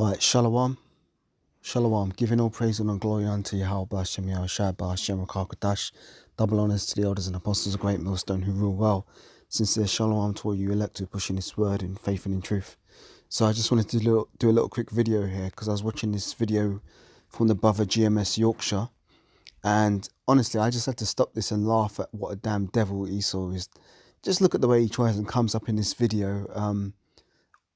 Alright, Shalom. Shalom. Giving all praise and all glory unto Yahweh Bashem Yahushua Bashem Rakakadash. Double honors to the elders and apostles of Great Millstone who rule well. Sincere Shalom to all you elect to pushing this word in faith and in truth. So I just wanted to do a little quick video here because I was watching this video from the brother GMS Yorkshire. And honestly, I just had to stop this and laugh at what a damn devil Esau is. Just look at the way he tries and comes up in this video.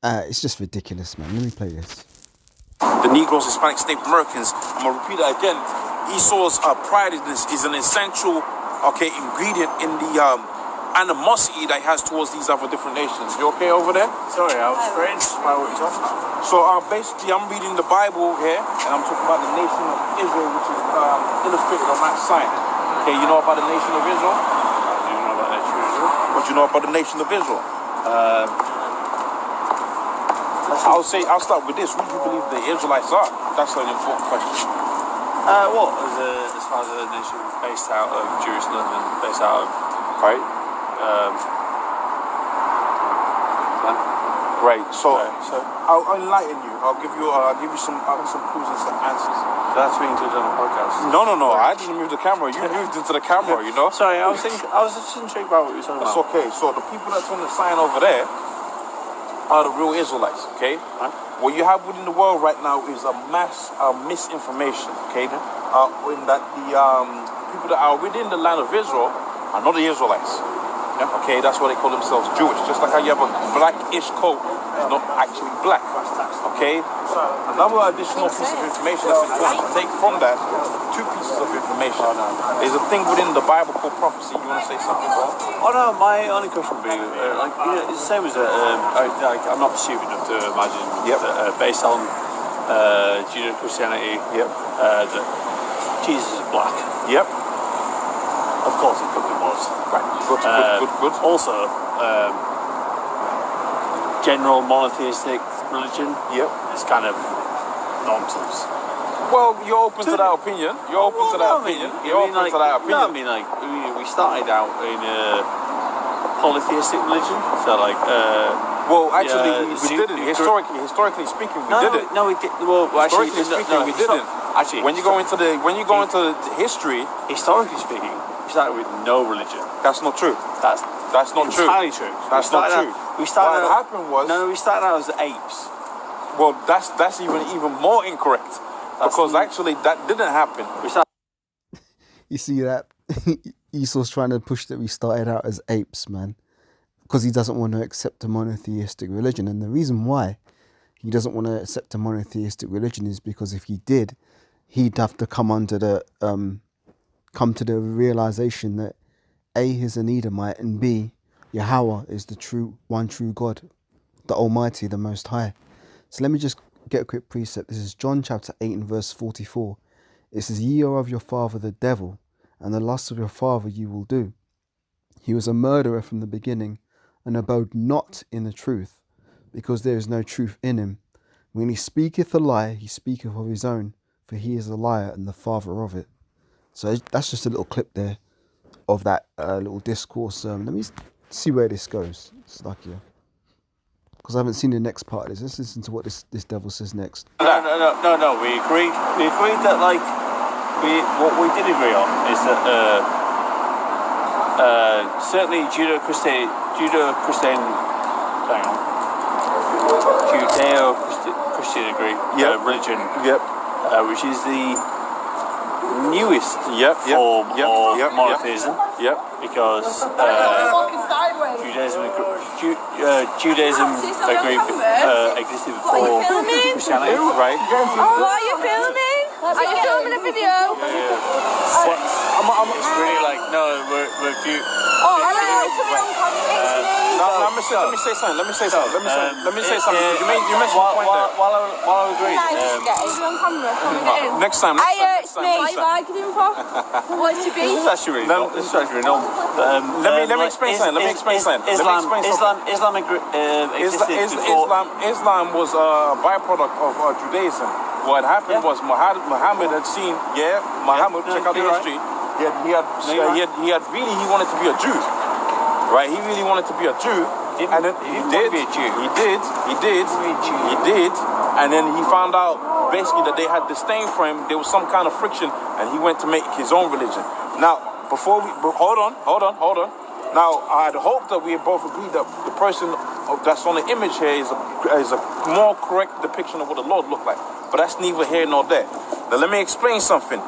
It's just ridiculous, man. Let me play this. The Negroes, Hispanics, Native Americans, I'm going to repeat that again. Esau's pride is an essential ingredient in the animosity that he has towards these other different nations. You okay over there? Sorry, I was very interested by what you're talking about. So basically, I'm reading the Bible here, and I'm talking about the nation of Israel, which is illustrated on that sign. Okay, you know about the nation of Israel? I do know about the nation of Israel. What do you know about the nation of Israel? I'll start with this. Who do you believe the Israelites are? That's an important question. As far as a nation based out of Jerusalem and based out of Great. So I'll enlighten you. I'll give you some clues and some answers. That's being done on a podcast. No. I didn't move the camera. You moved into the camera. You know. Sorry, I was just intrigued by what you're talking about. That's okay. So the people that's on the sign over there are the real Israelites. Okay. Right. What you have within the world right now is a mass misinformation. Okay. In that the people that are within the land of Israel are not the Israelites. Yeah. Okay, that's why they call themselves Jewish. Just like how you have a blackish coat, it's not actually black. Okay? Another additional piece of information that's important to take from that, two pieces of information. There's a thing within the Bible called prophecy. You want to say something about? Oh no, my only question would be, it's the same as, I'm not stupid enough to imagine that based on Judeo-Christianity, that Jesus is black. Yep. Of course it probably was. Right. Good. Also, general monotheistic religion is kind of nonsense. Well, you're open to that opinion. You're open to that opinion. No, I mean, we started out in a polytheistic religion. So, we didn't. Historically speaking, we didn't. No, we did. Well, actually, we didn't. Actually, when you go into history, historically speaking, we started with no religion. That's not true. That's not true. Entirely true. That's not true. We started. What happened was we started out as apes. Well, that's even more incorrect because actually that didn't happen. You see that? Esau's trying to push that we started out as apes, man, because he doesn't want to accept a monotheistic religion. And the reason why he doesn't want to accept a monotheistic religion is because if he did, he'd have to come to the realization that A, he's an Edomite, and B, Yahweh is the one true God, the Almighty, the Most High. So let me just get a quick precept. This is John chapter 8 and verse 44. It says, "Ye are of your father the devil, and the lusts of your father you will do. He was a murderer from the beginning, and abode not in the truth, because there is no truth in him. When he speaketh a lie, he speaketh of his own, for he is a liar and the father of it." So that's just a little clip there of that little discourse. Let me see where this goes. It's like, because I haven't seen the next part of this. Let's listen to what this devil says next. No. We agreed that what we did agree on is that certainly Judeo-Christian religion, which is the newest form of monotheism, because Judaism existed before Christianity, right? Why are you filming? Are you filming a video? It's really like, we're few. Let me say something. Let me say something. You mentioned the point there. While I agree. On camera. Next time. It's me. What are you arguing for? What's your beef? This is actually really normal. Let me explain something. Islam was a byproduct of Judaism. What happened was Muhammad had seen, check out the history. He wanted to be a Jew, right? He really wanted to be a Jew, and then he did. and then he found out basically that they had disdain for him. There was some kind of friction, and he went to make his own religion. Now, hold on. Now, I had hoped that we had both agreed that the person that's on the image here is a more correct depiction of what the Lord looked like. But that's neither here nor there. Now, let me explain something.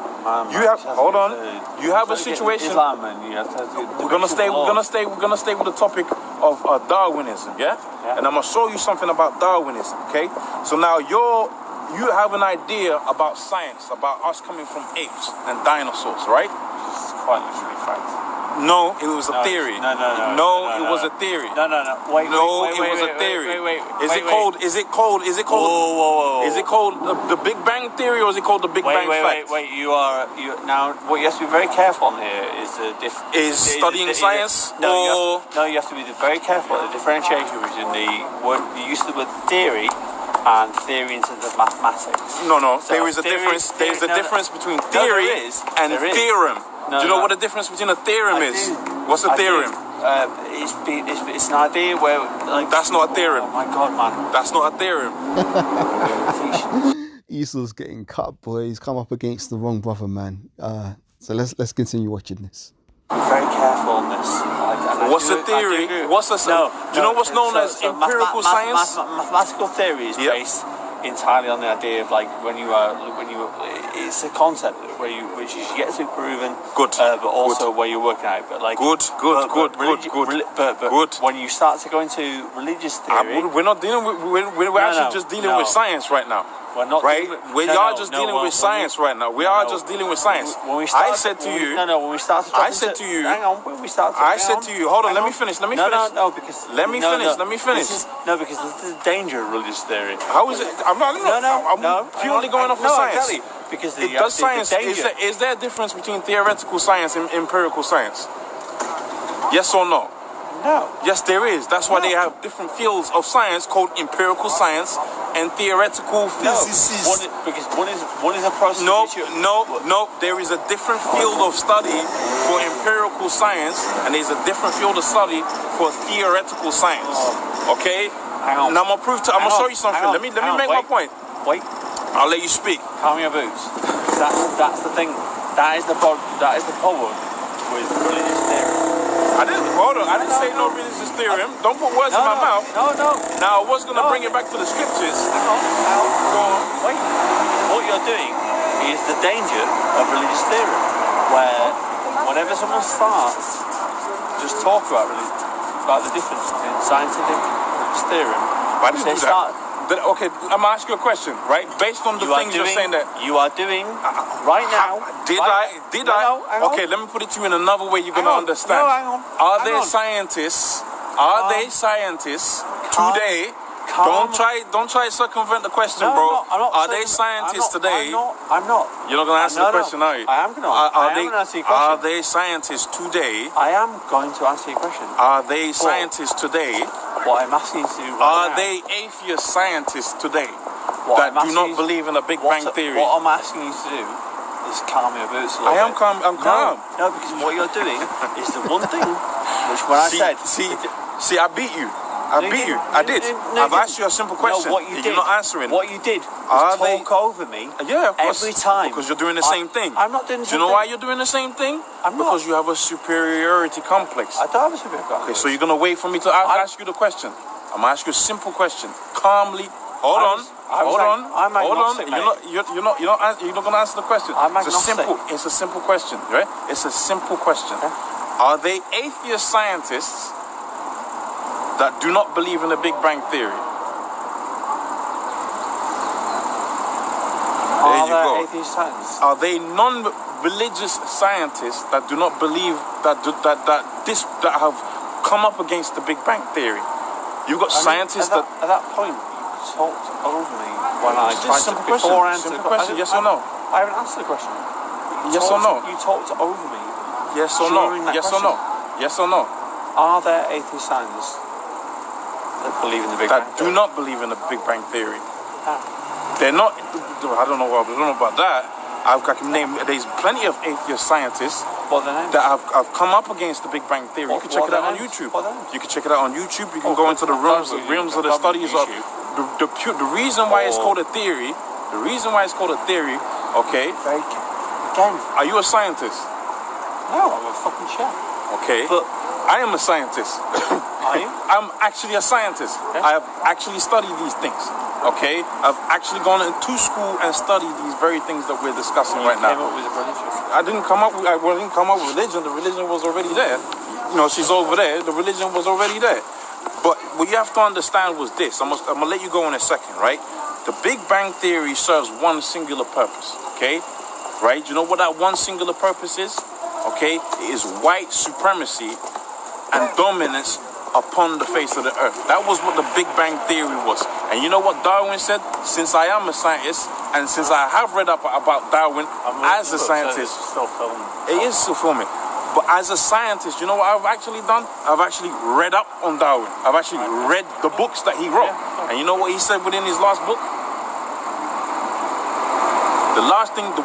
You have a situation. Islam, man. You have to we're gonna stay with the topic of Darwinism, yeah? And I'm gonna show you something about Darwinism, okay? So now you have an idea about science, about us coming from apes and dinosaurs, right? It's quite literally fact. No, it was a theory. No, it was a theory. No. Wait, it was a theory. Is it called? Whoa. Is it called the Big Bang theory, or is it called the Big Bang fact? Wait. You now. What you have to be very careful on here is studying science. You have to be very careful at the differentiation between the use of the word theory and theory in terms of mathematics. No. There is a difference. There's a difference between theory and theorem. Do you know what the difference between a theorem is? What's a theorem? It's an idea where that's not a theorem. Oh my God, man! That's not a theorem. Esau's getting cut, boy. He's come up against the wrong brother, man. So let's continue watching this. Be very careful on this. What's a theory? Do you know what's known as empirical science? Mathematical theory is based entirely on the idea of it's a concept which you get to proven, but also where you're working out. But good. When you start to go into religious theory, we're not dealing with. We're actually just dealing with science right now. We're not right. We are just dealing with science right now. We are just dealing with science. When we said to you. When we start to. I said to you. Hang on. When we start to. I said to you. Hold on. Let me finish. No, because. Let me finish. Because this is the danger of religious theory. How is it? I'm purely going off of science. Exactly. Because does science. Is there a difference between theoretical science and empirical science? Yes or no? No. Yes, there is. That's why they have different fields of science called empirical science and theoretical physicists. Because one is a process. No. There is a different field of study for empirical science, and there's a different field of study for theoretical science. Okay. Hang on. Now I'm gonna show you something. Let me make my point. Wait. I'll let you speak. Calm your boots. That's the thing. That is the problem with religious theory. I didn't say no religious theorem. Don't put words in my mouth. No. Now I was going to bring it back to the scriptures. Hang on. Go on. Wait. What you're doing is the danger of religious theory, where whenever someone starts just talk about religion, about the difference between scientific religious theory, I didn't do that. Okay, I'm going to ask you a question, right? Based on the things you're saying that... You are doing right now... Did I? Okay, let me put it to you in another way you're going to understand. No, hang on. Are there scientists today... Don't try to circumvent the question, bro. Are they scientists today? I'm not. You're not going to answer the question, are you? I am going to answer your question. Are they scientists today? I am going to answer your question. Are they scientists today? What I'm asking you to do Are they atheist scientists today that do not believe in a Big Bang theory? What I'm asking you to do is calm your boots a little bit. I am calm. I'm calm. No, because what you're doing is the one thing which when I said... See, I beat you. I did. I've asked you a simple question. No, what you did, you're not answering. What you did was talk over me. Yeah, of course. Every time. Because you're doing the same thing. I'm not doing the same thing. Do you know why you're doing the same thing? I'm not. Because you have a superiority complex. I don't have a superiority complex. Okay, so you're going to wait for me to ask you the question. I'm going to ask you a simple question. Calmly. Hold on. I'm agnostic, mate. You're not going to answer the question. I'm agnostic. It's a simple question, right? It's a simple question. Okay. Are they atheist scientists that do not believe in the Big Bang theory? There you go. Atheist scientists? Are they non-religious scientists that do not believe that have come up against the Big Bang theory? You've got scientists at that point you talked over me when I tried to answer the question. Yes or no? I haven't answered the question. Yes or no? You talked over me. Yes or no? Yes or no? Yes or no? Are there atheist scientists that believe in the Big Bang theory? That do not believe in the Big Bang theory. They're not. I don't know about that. I can name. There's plenty of atheist scientists that have come up against the Big Bang theory. You can check it out on YouTube. You can check it out on YouTube. You can go into the realms of the studies of the reason why it's called a theory, okay? Very again. Are you a scientist? No, I'm a fucking chef. Okay. But I am a scientist. are you? I'm actually a scientist. Okay. I have actually studied these things. Okay? I've actually gone into school and studied these very things that we're discussing right now. Came up with a religion. I didn't come up with religion. The religion was already there. You know, she's over there. The religion was already there. But what you have to understand was this. I'm gonna let you go in a second, right? The Big Bang Theory serves one singular purpose. Okay? Right? You know what that one singular purpose is? Okay? It is white supremacy and dominance upon the face of the earth. That was what the Big Bang Theory was. And you know what Darwin said? Since I am a scientist, and since I have read up about Darwin as a scientist, Still filming. it is still filming. But as a scientist, you know what I've actually done? I've actually read up on Darwin. I've actually read the books that he wrote. And you know what he said within his last book?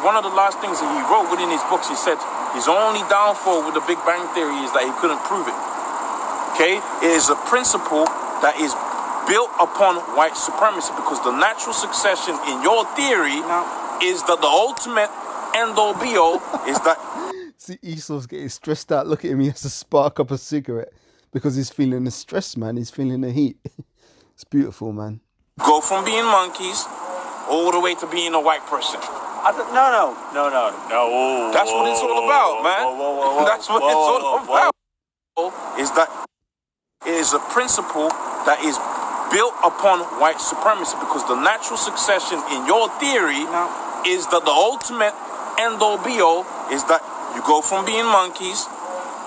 One of the last things that he wrote within his books, he said his only downfall with the Big Bang Theory is that he couldn't prove it. Okay? It is a principle that is built upon white supremacy, because the natural succession in your theory is that the ultimate end-all be-all is that... See, Esau's getting stressed out. Look at him. He has to spark up a cigarette because he's feeling the stress, man. He's feeling the heat. It's beautiful, man. Go from being monkeys all the way to being a white person. No. That's what it's all about, man. That's what it's all about. Is that it is a principle that is built upon white supremacy, because the natural succession in your theory is that the ultimate end-all be-all is that you go from being monkeys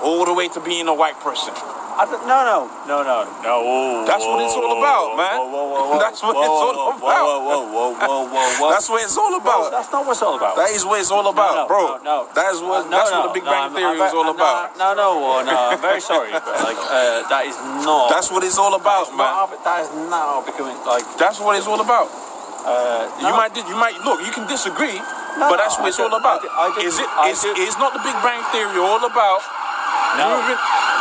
all the way to being a white person. No. That's what it's all about, man. That's what it's all about. That's what it's all about. That's not what it's all about. That is what it's all about, bro. No. That's what the Big Bang Theory is all about. No. I'm very sorry, but that is not. That's what it's all about, man. That is now becoming like. That's what it's all about. You might look. You can disagree, but that's what it's all about. Is not the Big Bang Theory all about? No.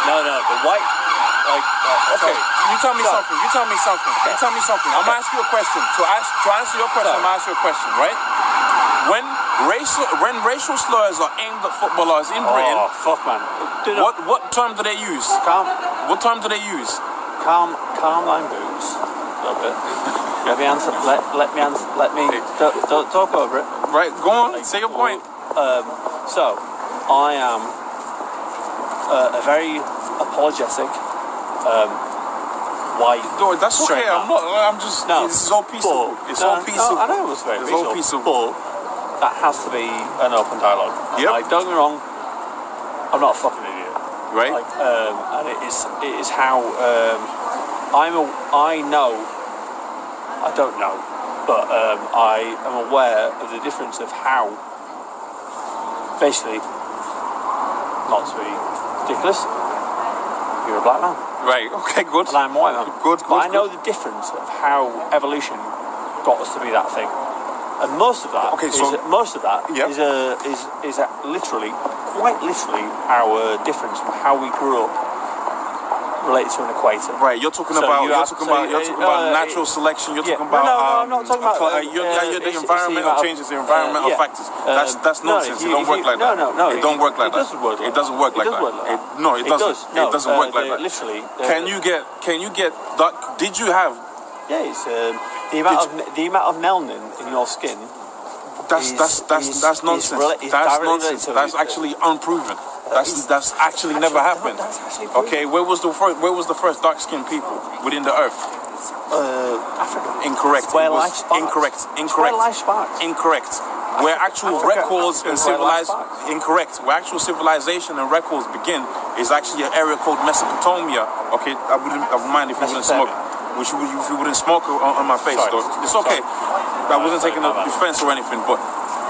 The white, okay. You tell me something. I'm gonna ask you a question. To answer your question, I'm gonna ask you a question, right? When racial slurs are aimed at footballers in Britain, fuck, man. What term do they use? What term do they use? Calm line boots. A little bit. Let me answer. Let me answer. Let me. Don't talk over it. Right. Go on. Say your point. So, I am a very apologetic white. No, that's okay. straight man. I'm just. No, it's all peaceful. It's all peaceful. I know it was very It's peaceful. all peaceful. But that has to be an open dialogue. Yep. Like, don't get me wrong. I'm not a fucking idiot. Right. Like, and it is how I know. I don't know, but I am aware of the difference of how. Basically, not to be ridiculous, you're a black man. Right. Okay. Good. And I'm a white man. Good. But I know the difference of how evolution got us to be that thing. And most of that Yep. is literally, quite literally, our difference from how we grew up related to an equator. Right, you're talking about natural selection. You're talking about I'm not talking about the environmental changes, the environmental factors. That's nonsense. It don't work like that. No. It don't work like that. It doesn't work like that. It doesn't work like that. No, it doesn't. It doesn't work like that. Literally. Can you get that? Did you have? Yeah, it's the amount of melanin in your skin. That's nonsense. That's nonsense. That's actually unproven. That's actually never happened. Okay, where was the first dark-skinned people within the earth? Africa. Incorrect. Where life sparks. Incorrect. Where actual records and where actual civilization and records begin is actually an area called Mesopotamia. Okay, I wouldn't mind if you wouldn't smoke. If you wouldn't smoke on my face, though. It's okay. I wasn't taking a defense or anything, but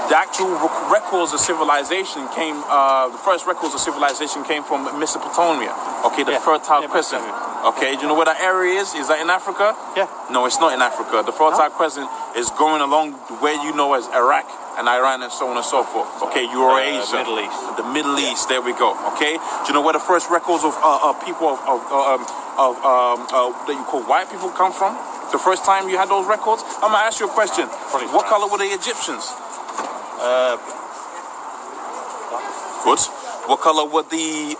the actual records of civilization the first records of civilization came from Mesopotamia. Okay, the Fertile Crescent. Okay, do you know where that area is? Is that in Africa? Yeah. No, it's not in Africa. The Fertile Crescent is going along where you know as Iraq and Iran and so on and so forth. Okay, Eurasia. Middle East. The Middle East, there we go. Okay? Do you know where the first records of people that you call white people come from? The first time you had those records? I'm gonna ask you a question. Probably What France. color were the Egyptians? Good. What color were the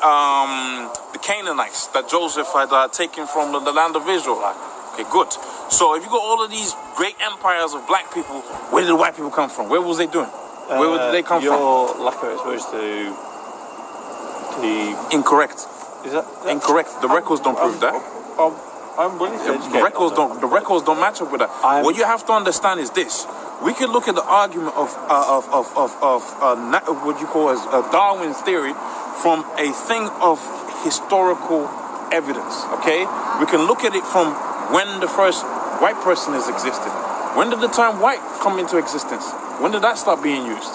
Canaanites that Joseph had taken from the land of Israel? Okay, good. So if you got all of these great empires of black people, where did the white people come from? Where was they doing? Where did they come from? Your lack of exposure to the... Incorrect. Is that... Incorrect. The records don't prove that. I'm willing to educate. The records don't match up with that. What you have to understand is this: we could look at the argument of what you call as Darwin's theory from a thing of historical evidence. Okay, we can look at it from when the first white person has existed. When did the term white come into existence? When did that start being used?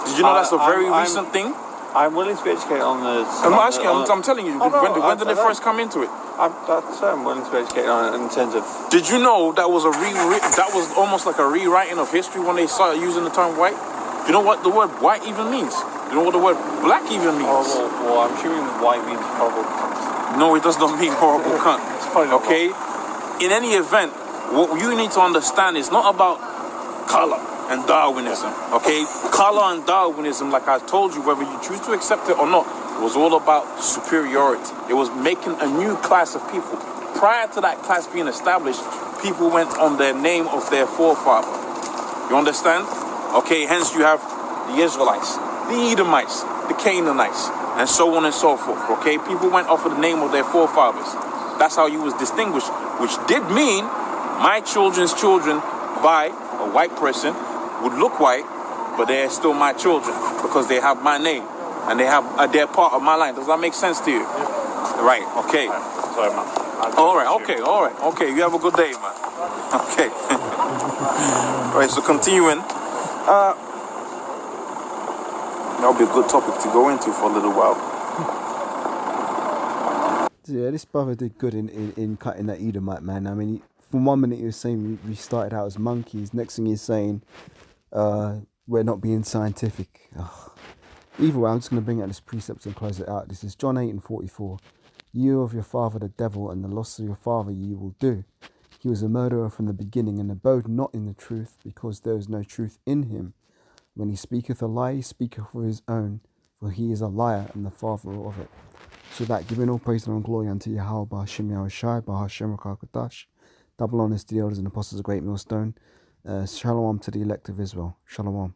Did you know that's a very recent thing? I'm willing to be educated on the... I'm telling you, when did it first come into it? I'm willing to be educated on it in terms of... Did you know that was that was almost like a rewriting of history when they started using the term white? Do you know what the word white even means? Do you know what the word black even means? Well, I'm assuming white means horrible cunt. No, it does not mean horrible cunt. Okay? In any event, what you need to understand is not about color and Darwinism, okay? Color and Darwinism, like I told you, whether you choose to accept it or not, was all about superiority. It was making a new class of people. Prior to that class being established, people went on the name of their forefather. You understand? Okay, hence you have the Israelites, the Edomites, the Canaanites, and so on and so forth, okay? People went off of the name of their forefathers. That's how you was distinguished, which did mean my children's children by a white person would look white, but they're still my children because they have my name and they're part of my line. Does that make sense to you? Yeah. Right. Okay. Sorry, man. All right. Okay. You have a good day, man. Okay. Right. So continuing, that'll be a good topic to go into for a little while. Yeah, this brother did good in cutting that Edomite, man. I mean, from 1 minute he was saying we started out as monkeys. Next thing he's saying we're not being scientific. Ugh. Either way, I'm just going to bring out this precept and close it out. This is John 8:44. You of your father the devil, and the loss of your father you will do. He was a murderer from the beginning, and abode not in the truth, because there is no truth in him. When he speaketh a lie, he speaketh of his own, for he is a liar and the father of it. So that, giving all praise and all glory unto Yahweh, Ba'Hashem Yahushai, Ba'Hashem Rakakadash, double honors to the elders and apostles of Great Millstone. Shalom to the elect of Israel. Shalom.